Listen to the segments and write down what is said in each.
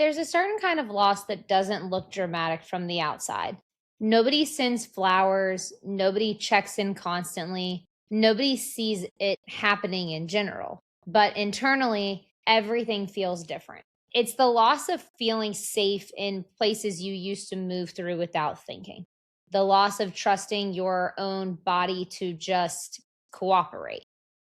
There's a certain kind of loss that doesn't look dramatic from the outside. Nobody sends flowers, nobody checks in constantly, nobody sees it happening in general. But internally, everything feels different. It's the loss of feeling safe in places you used to move through without thinking, the loss of trusting your own body to just cooperate,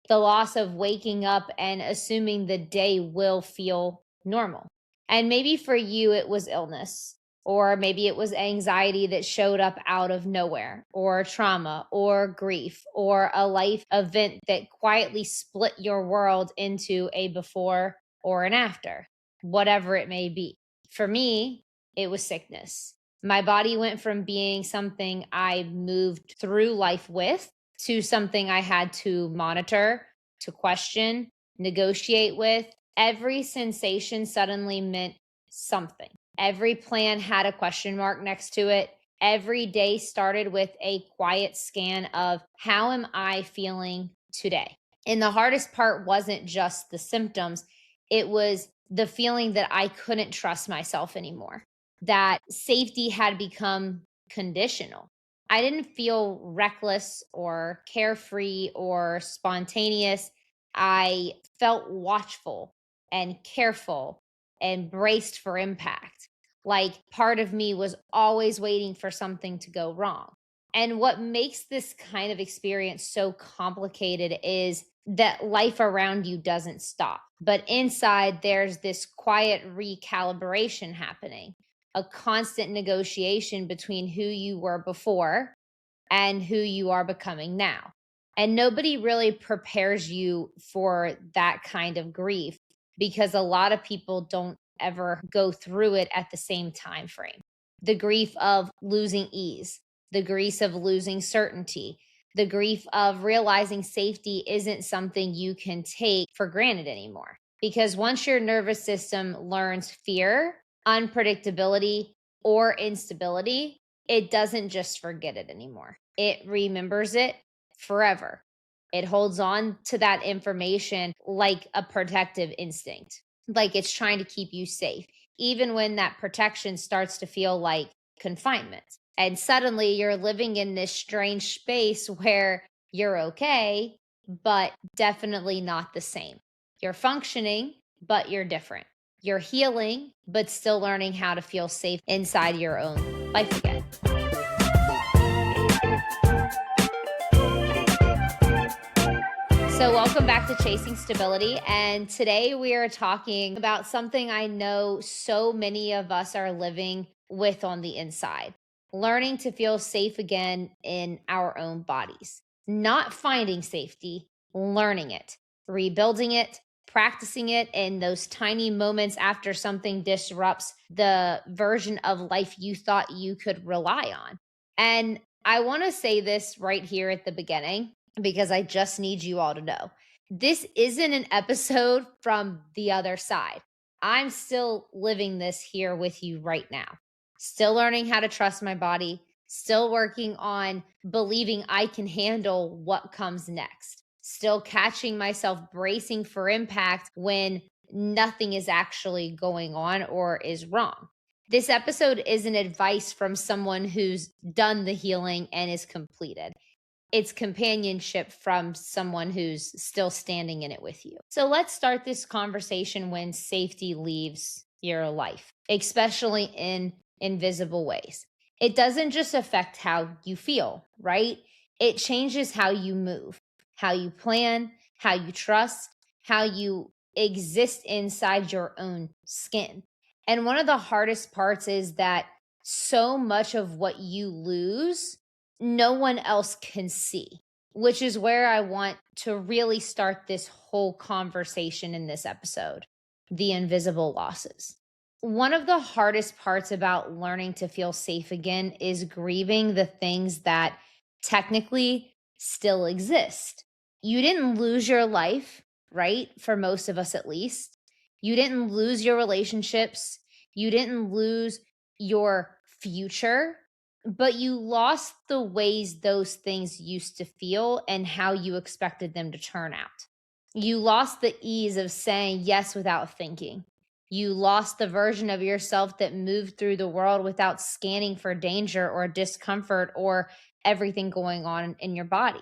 the loss of waking up and assuming the day will feel normal. And maybe for you, it was illness, or maybe it was anxiety that showed up out of nowhere, or trauma, or grief, or a life event that quietly split your world into a before or an after, whatever it may be. For me, it was sickness. My body went from being something I moved through life with to something I had to monitor, to question, negotiate with. Every sensation suddenly meant something. Every plan had a question mark next to it. Every day started with a quiet scan of how am I feeling today? And the hardest part wasn't just the symptoms, it was the feeling that I couldn't trust myself anymore, that safety had become conditional. I didn't feel reckless or carefree or spontaneous. I felt watchful and careful and braced for impact. Like part of me was always waiting for something to go wrong. And what makes this kind of experience so complicated is that life around you doesn't stop. But inside, there's this quiet recalibration happening, a constant negotiation between who you were before and who you are becoming now. And nobody really prepares you for that kind of grief because a lot of people don't ever go through it at the same time frame. The grief of losing ease, the grief of losing certainty, the grief of realizing safety isn't something you can take for granted anymore. Because once your nervous system learns fear, unpredictability, or instability, it doesn't just forget it anymore. It remembers it forever. It holds on to that information like a protective instinct, like it's trying to keep you safe, even when that protection starts to feel like confinement. And suddenly you're living in this strange space where you're okay, but definitely not the same. You're functioning, but you're different. You're healing, but still learning how to feel safe inside your own life again. So, welcome back to Chasing Stability. And today we are talking about something I know so many of us are living with on the inside, learning to feel safe again in our own bodies, not finding safety, learning it, rebuilding it, practicing it in those tiny moments after something disrupts the version of life you thought you could rely on. And I want to say this right here at the beginning because I just need you all to know. This isn't an episode from the other side. I'm still living this here with you right now. Still learning how to trust my body, still working on believing I can handle what comes next, still catching myself bracing for impact when nothing is actually going on or is wrong. This episode isn't advice from someone who's done the healing and is completed. It's companionship from someone who's still standing in it with you. So let's start this conversation when safety leaves your life, especially in invisible ways. It doesn't just affect how you feel, right? It changes how you move, how you plan, how you trust, how you exist inside your own skin. And one of the hardest parts is that so much of what you lose no one else can see, which is where I want to really start this whole conversation in this episode, the invisible losses. One of the hardest parts about learning to feel safe again is grieving the things that technically still exist. You didn't lose your life, right? For most of us, at least. You didn't lose your relationships. You didn't lose your future, but you lost the ways those things used to feel and how you expected them to turn out. You lost the ease of saying yes without thinking. You lost the version of yourself that moved through the world without scanning for danger or discomfort or everything going on in your body.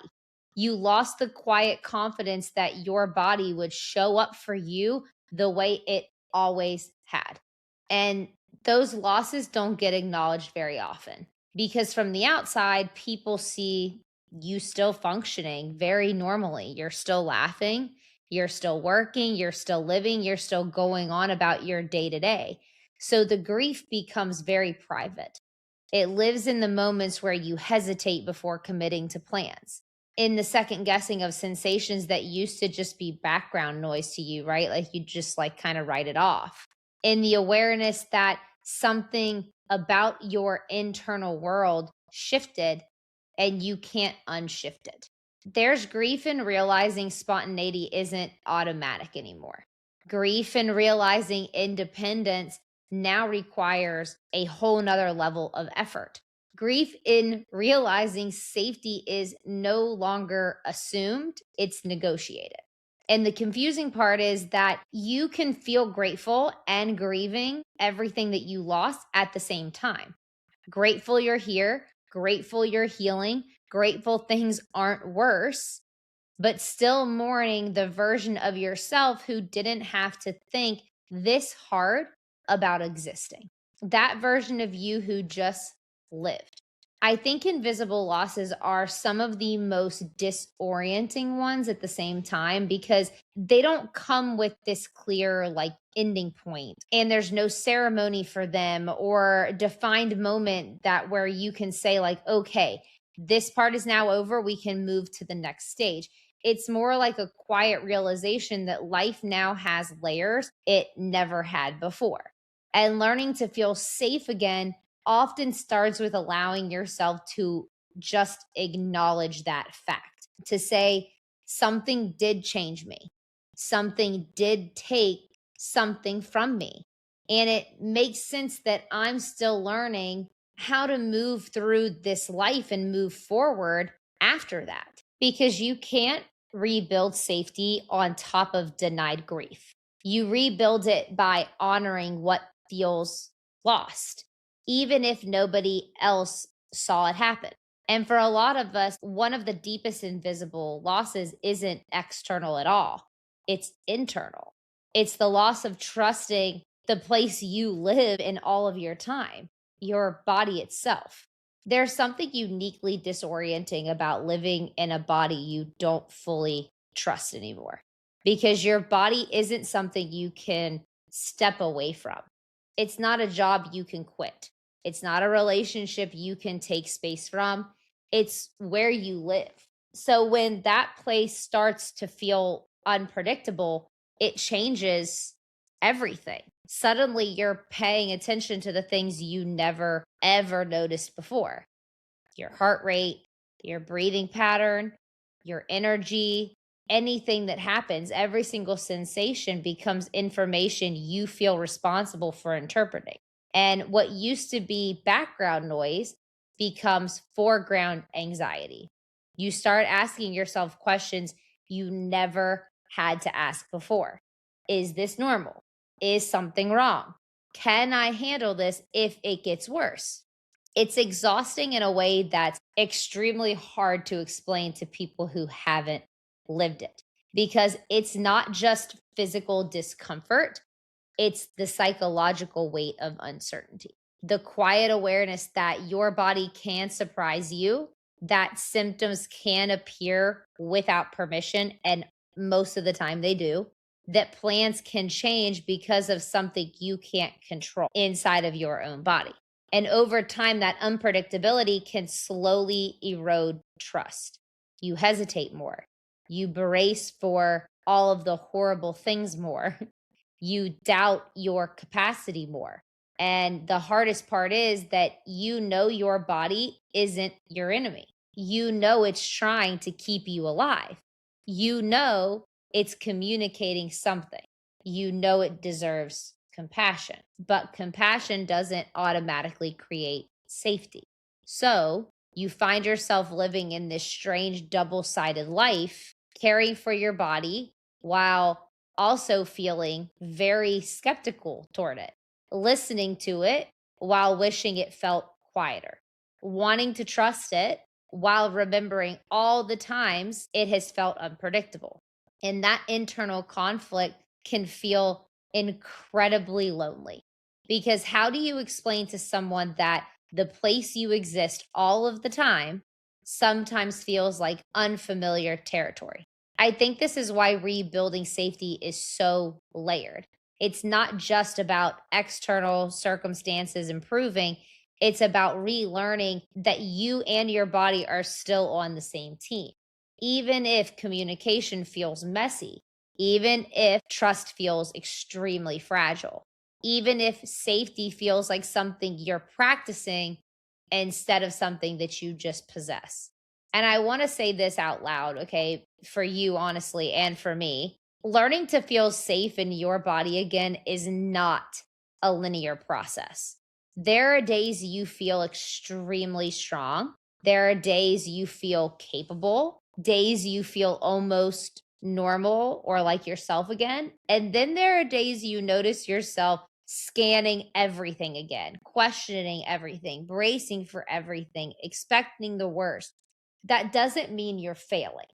You lost the quiet confidence that your body would show up for you the way it always had. And those losses don't get acknowledged very often because from the outside, people see you still functioning very normally. You're still laughing, you're still working, you're still living, you're still going on about your day to day. So the grief becomes very private. It lives in the moments where you hesitate before committing to plans, in the second guessing of sensations that used to just be background noise to you, right? Like you just like kind of write it off. In the awareness that something about your internal world shifted and you can't unshift it. There's grief in realizing spontaneity isn't automatic anymore. Grief in realizing independence now requires a whole nother level of effort. Grief in realizing safety is no longer assumed, it's negotiated. And the confusing part is that you can feel grateful and grieving everything that you lost at the same time. Grateful you're here, grateful you're healing, grateful things aren't worse, but still mourning the version of yourself who didn't have to think this hard about existing. That version of you who just lived. I think invisible losses are some of the most disorienting ones at the same time because they don't come with this clear, like, ending point, and there's no ceremony for them or defined moment that where you can say, like, okay, this part is now over. We can move to the next stage. It's more like a quiet realization that life now has layers it never had before. And learning to feel safe again often starts with allowing yourself to just acknowledge that fact, to say, something did change me, something did take something from me. And it makes sense that I'm still learning how to move through this life and move forward after that, because you can't rebuild safety on top of denied grief. You rebuild it by honoring what feels lost, even if nobody else saw it happen. And for a lot of us, one of the deepest invisible losses isn't external at all, it's internal. It's the loss of trusting the place you live in all of your time, your body itself. There's something uniquely disorienting about living in a body you don't fully trust anymore because your body isn't something you can step away from. It's not a job you can quit. It's not a relationship you can take space from. It's where you live. So when that place starts to feel unpredictable, it changes everything. Suddenly you're paying attention to the things you never ever noticed before: your heart rate, your breathing pattern, your energy, anything that happens, every single sensation becomes information you feel responsible for interpreting. And what used to be background noise becomes foreground anxiety. You start asking yourself questions you never had to ask before. Is this normal? Is something wrong? Can I handle this if it gets worse? It's exhausting in a way that's extremely hard to explain to people who haven't lived it, because it's not just physical discomfort, it's the psychological weight of uncertainty. The quiet awareness that your body can surprise you, that symptoms can appear without permission, and most of the time they do, that plans can change because of something you can't control inside of your own body. And over time, that unpredictability can slowly erode trust. You hesitate more. You brace for all of the horrible things more. You doubt your capacity more. And the hardest part is that you know your body isn't your enemy. You know it's trying to keep you alive. You know it's communicating something. You know it deserves compassion, but compassion doesn't automatically create safety. So you find yourself living in this strange double sided life, caring for your body while also feeling very skeptical toward it, listening to it while wishing it felt quieter, wanting to trust it while remembering all the times it has felt unpredictable. And that internal conflict can feel incredibly lonely, because how do you explain to someone that the place you exist all of the time sometimes feels like unfamiliar territory? I think this is why rebuilding safety is so layered. It's not just about external circumstances improving, it's about relearning that you and your body are still on the same team. Even if communication feels messy, even if trust feels extremely fragile, even if safety feels like something you're practicing instead of something that you just possess. And I want to say this out loud, okay, for you, honestly, and for me. Learning to feel safe in your body again is not a linear process. There are days you feel extremely strong. There are days you feel capable, days you feel almost normal or like yourself again. And then there are days you notice yourself scanning everything again, questioning everything, bracing for everything, expecting the worst. That doesn't mean you're failing.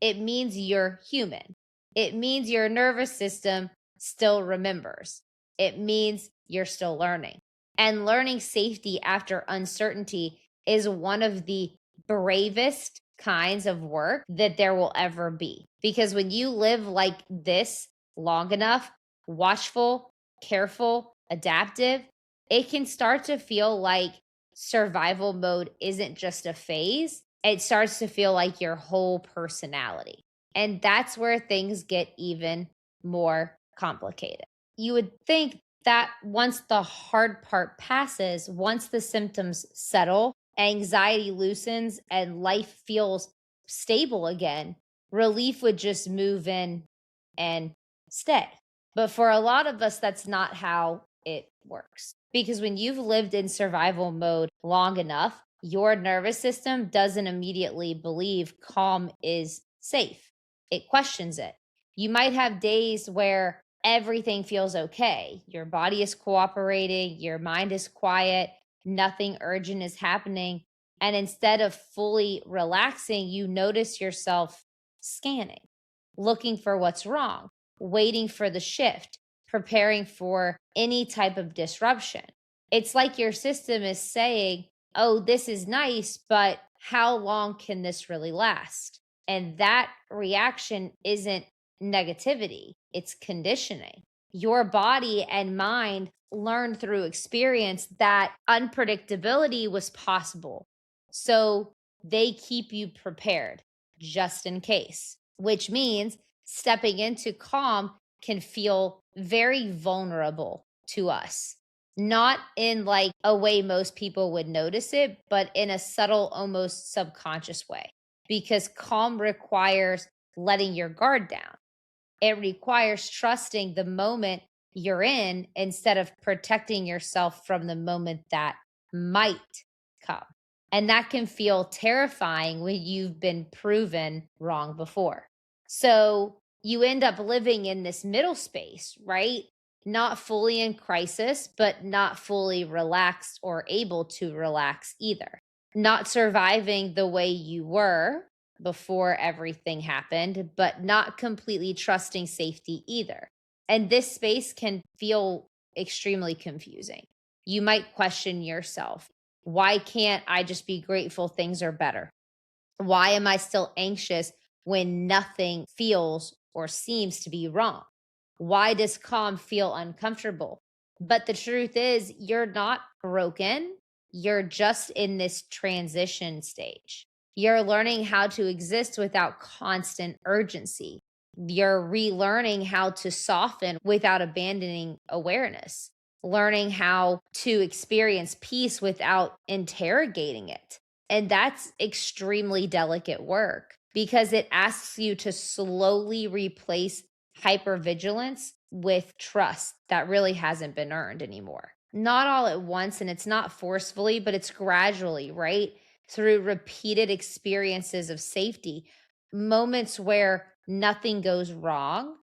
It means you're human. It means your nervous system still remembers. It means you're still learning. And learning safety after uncertainty is one of the bravest kinds of work that there will ever be. Because when you live like this long enough, watchful, careful, adaptive, it can start to feel like survival mode isn't just a phase. It starts to feel like your whole personality. And that's where things get even more complicated. You would think that once the hard part passes, once the symptoms settle, anxiety loosens, and life feels stable again, relief would just move in and stay. But for a lot of us, that's not how it works. Because when you've lived in survival mode long enough, your nervous system doesn't immediately believe calm is safe. It questions it. You might have days where everything feels okay. Your body is cooperating, your mind is quiet, nothing urgent is happening. And instead of fully relaxing, you notice yourself scanning, looking for what's wrong, waiting for the shift, preparing for any type of disruption. It's like your system is saying, oh, this is nice, but how long can this really last? And that reaction isn't negativity, it's conditioning. Your body and mind learned through experience that unpredictability was possible. So they keep you prepared just in case, which means stepping into calm can feel very vulnerable to us. Not in like a way most people would notice it, but in a subtle, almost subconscious way. Because calm requires letting your guard down. It requires trusting the moment you're in instead of protecting yourself from the moment that might come. And that can feel terrifying when you've been proven wrong before. So you end up living in this middle space, right? Not fully in crisis, but not fully relaxed or able to relax either. Not surviving the way you were before everything happened, but not completely trusting safety either. And this space can feel extremely confusing. You might question yourself. Why can't I just be grateful things are better? Why am I still anxious when nothing feels or seems to be wrong? Why does calm feel uncomfortable? But the truth is, you're not broken. You're just in this transition stage. You're learning how to exist without constant urgency. You're relearning how to soften without abandoning awareness, learning how to experience peace without interrogating it. And that's extremely delicate work because it asks you to slowly replace hypervigilance with trust that really hasn't been earned anymore. Not all at once, and it's not forcefully, but it's gradually, right? Through repeated experiences of safety, moments where nothing goes wrong,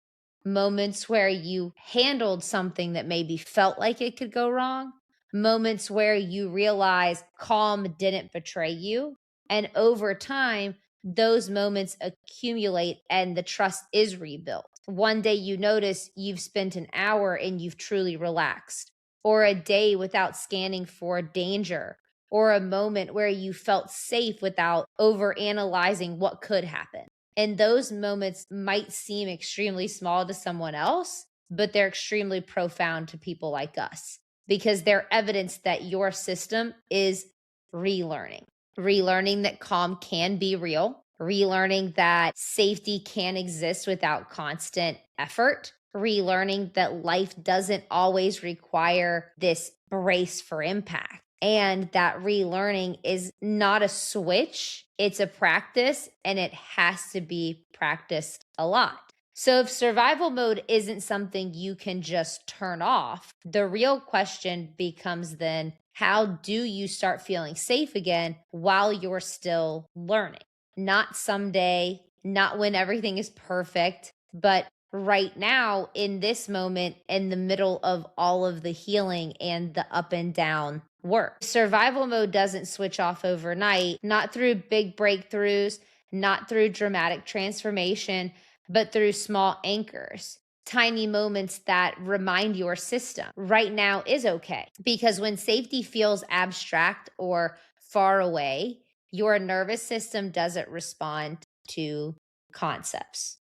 moments where you handled something that maybe felt like it could go wrong, moments where you realize calm didn't betray you. And over time, those moments accumulate and the trust is rebuilt. One day you notice you've spent an hour and you've truly relaxed, or a day without scanning for danger, or a moment where you felt safe without over analyzing what could happen. And those moments might seem extremely small to someone else, but they're extremely profound to people like us because they're evidence that your system is relearning. Relearning that calm can be real, relearning that safety can exist without constant effort, relearning that life doesn't always require this brace for impact. And that relearning is not a switch, it's a practice, and it has to be practiced a lot. So, if survival mode isn't something you can just turn off, the real question becomes then how do you start feeling safe again while you're still learning? Not someday, not when everything is perfect, but right now in this moment in the middle of all of the healing and the up and down work. Survival mode doesn't switch off overnight, not through big breakthroughs, not through dramatic transformation, but through small anchors. Tiny moments that remind your system right now is okay. Because when safety feels abstract or far away, your nervous system doesn't respond to concepts,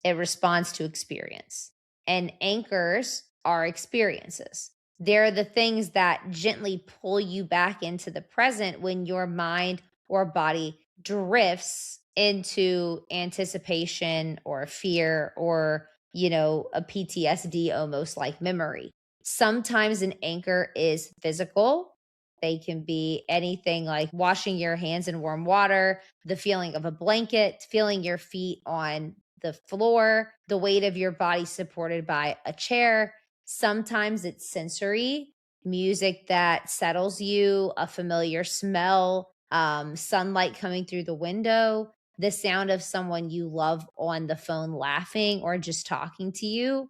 it responds to experience. And anchors are experiences. They're the things that gently pull you back into the present when your mind or body drifts into anticipation or fear or, a PTSD almost like memory. Sometimes an anchor is physical. They can be anything like washing your hands in warm water, the feeling of a blanket, feeling your feet on the floor, the weight of your body supported by a chair. Sometimes it's sensory, music that settles you, a familiar smell, sunlight coming through the window, the sound of someone you love on the phone laughing or just talking to you.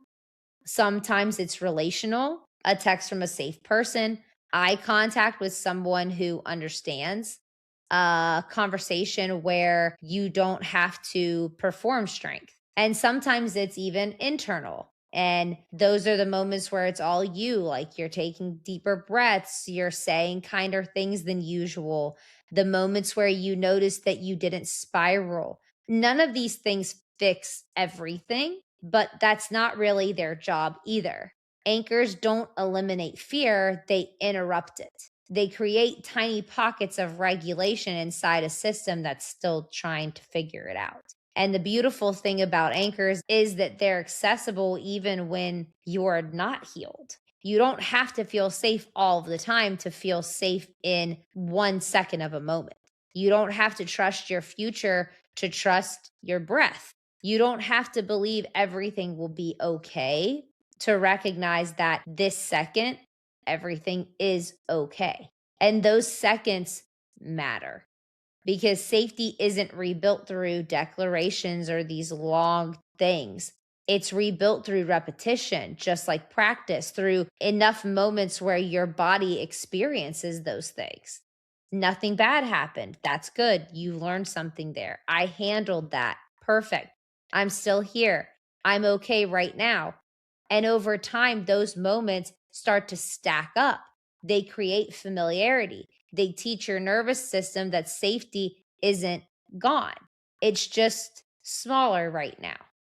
Sometimes it's relational, a text from a safe person, eye contact with someone who understands, a conversation where you don't have to perform strength. And sometimes it's even internal. And those are the moments where it's all you, like you're taking deeper breaths, you're saying kinder things than usual, the moments where you notice that you didn't spiral. None of these things fix everything, but that's not really their job either. Anchors don't eliminate fear, they interrupt it. They create tiny pockets of regulation inside a system that's still trying to figure it out. And the beautiful thing about anchors is that they're accessible even when you're not healed. You don't have to feel safe all the time to feel safe in 1 second of a moment. You don't have to trust your future to trust your breath. You don't have to believe everything will be okay to recognize that this second, everything is okay. And those seconds matter because safety isn't rebuilt through declarations or these long things. It's rebuilt through repetition, just like practice, through enough moments where your body experiences those things. Nothing bad happened. That's good. You learned something there. I handled that. Perfect. I'm still here. I'm okay right now. And over time, those moments start to stack up. They create familiarity. They teach your nervous system that safety isn't gone. It's just smaller right now,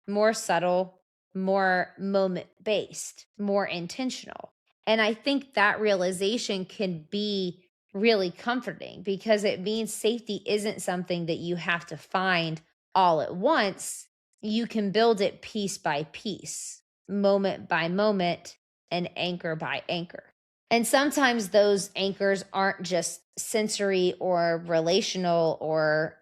more subtle, more moment based, more intentional. And I think that realization can be really comforting because it means safety isn't something that you have to find all at once. You can build it piece by piece, moment by moment, and anchor by anchor. And sometimes those anchors aren't just sensory or relational or,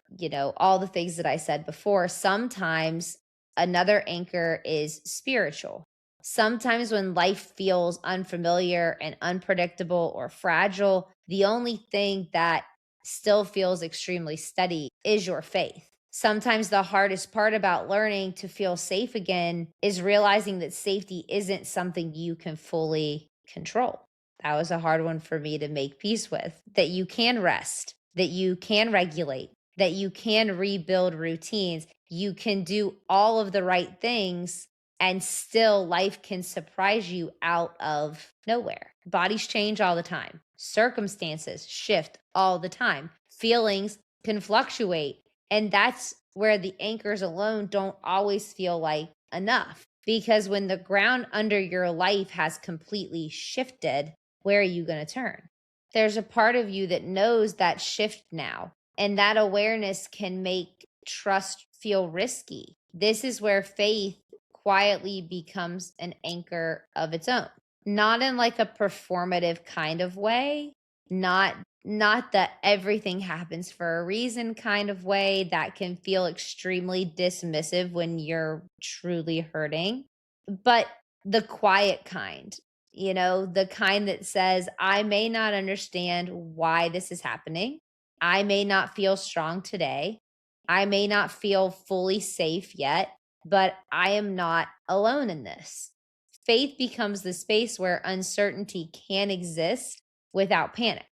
all the things that I said before. Sometimes another anchor is spiritual. Sometimes when life feels unfamiliar and unpredictable or fragile, the only thing that still feels extremely steady is your faith. Sometimes the hardest part about learning to feel safe again is realizing that safety isn't something you can fully control. That was a hard one for me to make peace with. That you can rest, that you can regulate, that you can rebuild routines, you can do all of the right things, and still life can surprise you out of nowhere. Bodies change all the time, circumstances shift all the time, feelings can fluctuate. And that's where the anchors alone don't always feel like enough. Because when the ground under your life has completely shifted, where are you going to turn? There's a part of you that knows that shift now, and that awareness can make trust feel risky. This is where faith quietly becomes an anchor of its own, not in like a performative kind of way, not that everything happens for a reason kind of way that can feel extremely dismissive when you're truly hurting, but the quiet kind, the kind that says, I may not understand why this is happening. I may not feel strong today. I may not feel fully safe yet, but I am not alone in this. Faith becomes the space where uncertainty can exist without panic.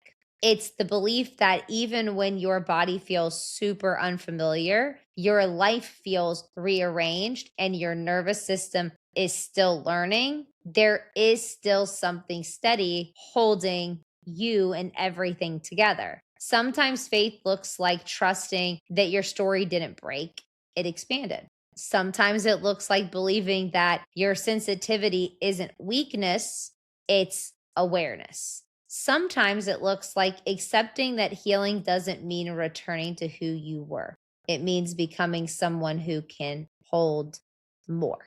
It's the belief that even when your body feels super unfamiliar, your life feels rearranged and your nervous system is still learning. There is still something steady holding you and everything together. Sometimes faith looks like trusting that your story didn't break, it expanded. Sometimes it looks like believing that your sensitivity isn't weakness, it's awareness. Sometimes it looks like accepting that healing doesn't mean returning to who you were. It means becoming someone who can hold more.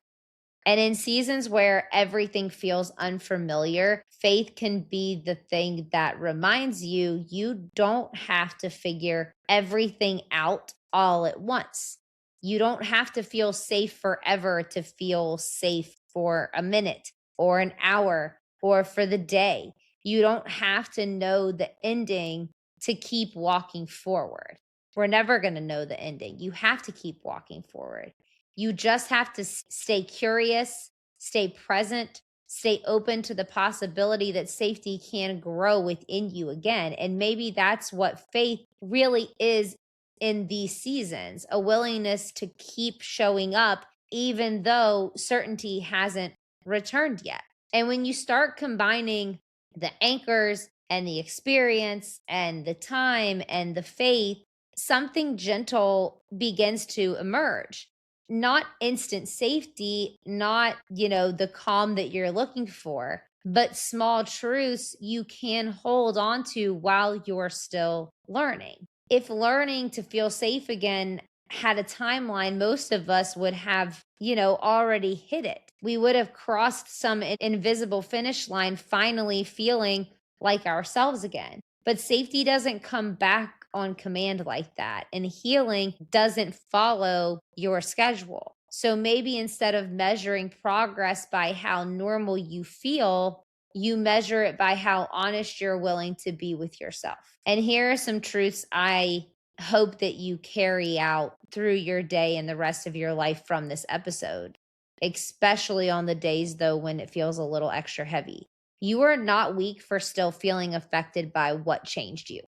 And in seasons where everything feels unfamiliar, faith can be the thing that reminds you you don't have to figure everything out all at once. You don't have to feel safe forever to feel safe for a minute or an hour or for the day. You don't have to know the ending to keep walking forward. We're never going to know the ending. You have to keep walking forward. You just have to stay curious, stay present, stay open to the possibility that safety can grow within you again. And maybe that's what faith really is in these seasons, a willingness to keep showing up, even though certainty hasn't returned yet. And when you start combining the anchors and the experience and the time and the faith, something gentle begins to emerge. Not instant safety, not, the calm that you're looking for, but small truths you can hold on to while you're still learning. If learning to feel safe again had a timeline, most of us would have, already hit it. We would have crossed some invisible finish line, finally feeling like ourselves again. But safety doesn't come back on command like that. And healing doesn't follow your schedule. So maybe instead of measuring progress by how normal you feel, you measure it by how honest you're willing to be with yourself. And here are some truths I hope that you carry out through your day and the rest of your life from this episode, especially on the days, though, when it feels a little extra heavy. You are not weak for still feeling affected by what changed you.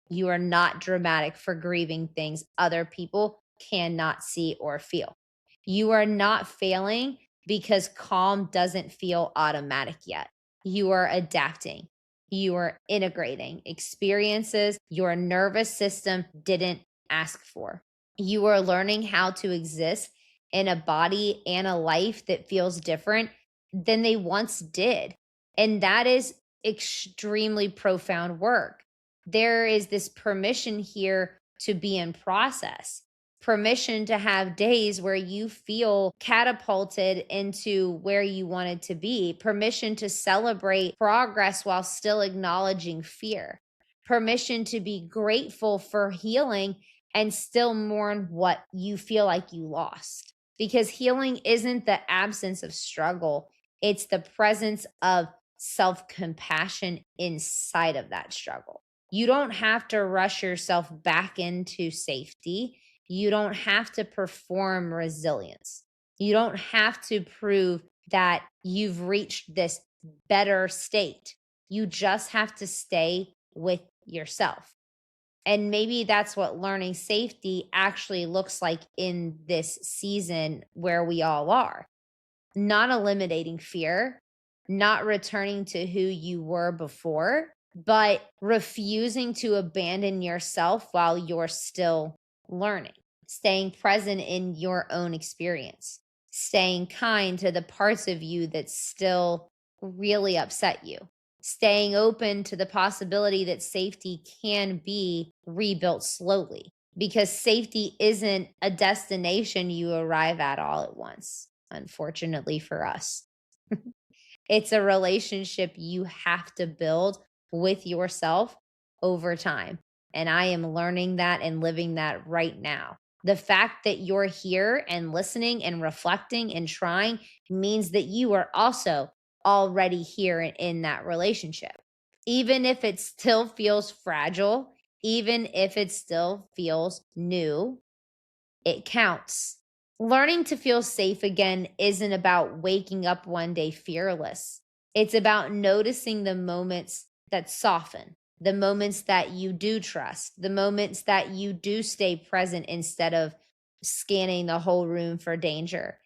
You are not dramatic for grieving things other people cannot see or feel. You are not failing because calm doesn't feel automatic yet. You are adapting. You are integrating experiences your nervous system didn't ask for. You are learning how to exist in a body and a life that feels different than they once did. And that is extremely profound work. There is this permission here to be in process, permission to have days where you feel catapulted into where you wanted to be, permission to celebrate progress while still acknowledging fear, permission to be grateful for healing and still mourn what you feel like you lost. Because healing isn't the absence of struggle, it's the presence of self compassion inside of that struggle. You don't have to rush yourself back into safety. You don't have to perform resilience. You don't have to prove that you've reached this better state. You just have to stay with yourself. And maybe that's what learning safety actually looks like in this season where we all are. Not eliminating fear, not returning to who you were before, but refusing to abandon yourself while you're still learning, staying present in your own experience, staying kind to the parts of you that still really upset you, staying open to the possibility that safety can be rebuilt slowly because safety isn't a destination you arrive at all at once, unfortunately for us. It's a relationship you have to build with yourself over time. And I am learning that and living that right now. The fact that you're here and listening and reflecting and trying means that you are also already here in that relationship. Even if it still feels fragile, even if it still feels new, it counts. Learning to feel safe again isn't about waking up one day fearless. It's about noticing the moments that soften, the moments that you do trust, the moments that you do stay present instead of scanning the whole room for danger.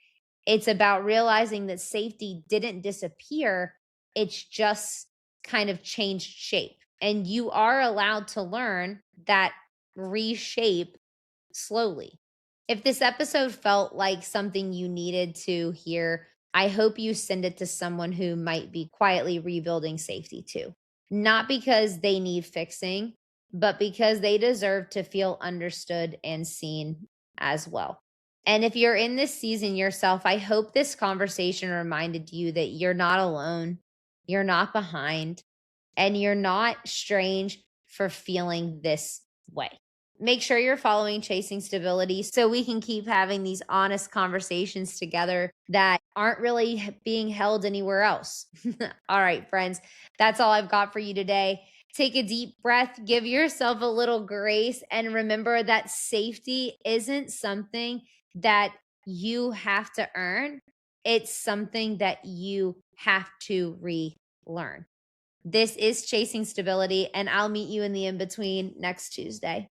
It's about realizing that safety didn't disappear, it's just kind of changed shape. And you are allowed to learn that reshape slowly. If this episode felt like something you needed to hear, I hope you send it to someone who might be quietly rebuilding safety too. Not because they need fixing, but because they deserve to feel understood and seen as well. And if you're in this season yourself, I hope this conversation reminded you that you're not alone, you're not behind, and you're not strange for feeling this way. Make sure you're following Chasing Stability so we can keep having these honest conversations together that aren't really being held anywhere else. All right, friends, that's all I've got for you today. Take a deep breath, give yourself a little grace, and remember that safety isn't something that you have to earn, it's something that you have to relearn. This is Chasing Stability, and I'll meet you in the in between next Tuesday.